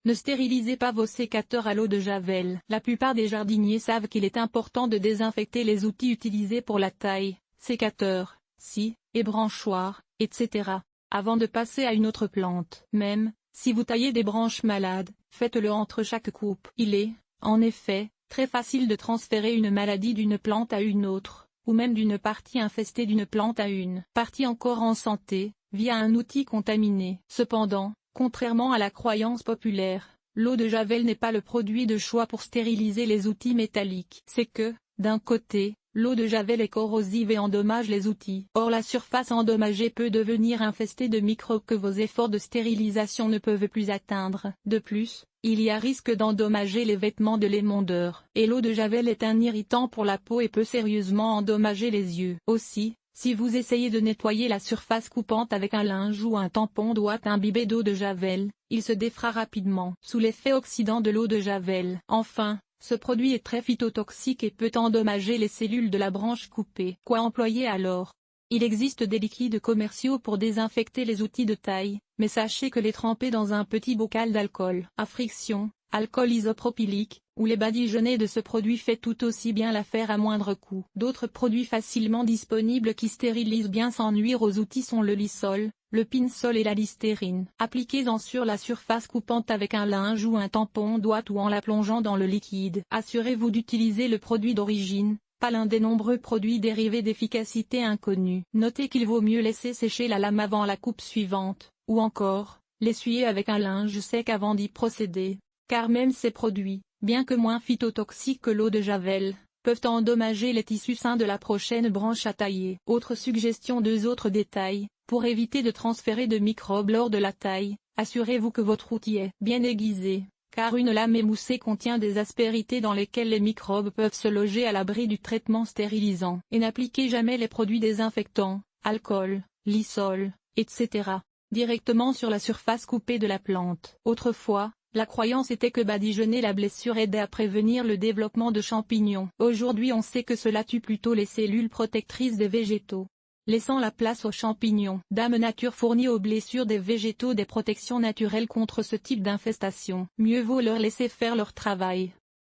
Ne stérilisez pas vos sécateurs à l'eau de javel. La plupart des jardiniers savent qu'il est important de désinfecter les outils utilisés pour la taille, sécateurs, scies, ébranchoirs, etc., avant de passer à une autre plante. Même, si vous taillez des branches malades, faites-le entre chaque coupe. Il est, en effet, très facile de transférer une maladie d'une plante à une autre, ou même d'une partie infestée d'une plante à une partie encore en santé, via un outil contaminé. Cependant, contrairement à la croyance populaire, l'eau de javel n'est pas le produit de choix pour stériliser les outils métalliques. C'est que, d'un côté, l'eau de javel est corrosive et endommage les outils. Or la surface endommagée peut devenir infestée de microbes que vos efforts de stérilisation ne peuvent plus atteindre. De plus, il y a risque d'endommager les vêtements de l'émondeur. Et l'eau de javel est un irritant pour la peau et peut sérieusement endommager les yeux. Aussi, si vous essayez de nettoyer la surface coupante avec un linge ou un tampon doigt imbibé d'eau de javel, il se défera rapidement sous l'effet oxydant de l'eau de javel. Enfin, ce produit est très phytotoxique et peut endommager les cellules de la branche coupée. Quoi employer alors? Il existe des liquides commerciaux pour désinfecter les outils de taille, mais sachez que les tremper dans un petit bocal d'alcool à friction, alcool isopropylique, ou les badigeonner de ce produit fait tout aussi bien l'affaire à moindre coût. D'autres produits facilement disponibles qui stérilisent bien sans nuire aux outils sont le lysol, le pinsol et la listérine. Appliquez-en sur la surface coupante avec un linge ou un tampon doigt ou en la plongeant dans le liquide. Assurez-vous d'utiliser le produit d'origine, pas l'un des nombreux produits dérivés d'efficacité inconnus. Notez qu'il vaut mieux laisser sécher la lame avant la coupe suivante, ou encore, l'essuyer avec un linge sec avant d'y procéder, car même ces produits, bien que moins phytotoxiques que l'eau de javel, peuvent endommager les tissus sains de la prochaine branche à tailler. Autre suggestion: 2 autres détails, pour éviter de transférer de microbes lors de la taille, assurez-vous que votre outil est bien aiguisé, car une lame émoussée contient des aspérités dans lesquelles les microbes peuvent se loger à l'abri du traitement stérilisant. Et n'appliquez jamais les produits désinfectants, alcool, lysol, etc., directement sur la surface coupée de la plante. Autrefois, la croyance était que badigeonner la blessure aidait à prévenir le développement de champignons. Aujourd'hui on sait que cela tue plutôt les cellules protectrices des végétaux, laissant la place aux champignons. Dame Nature fournit aux blessures des végétaux des protections naturelles contre ce type d'infestation. Mieux vaut leur laisser faire leur travail.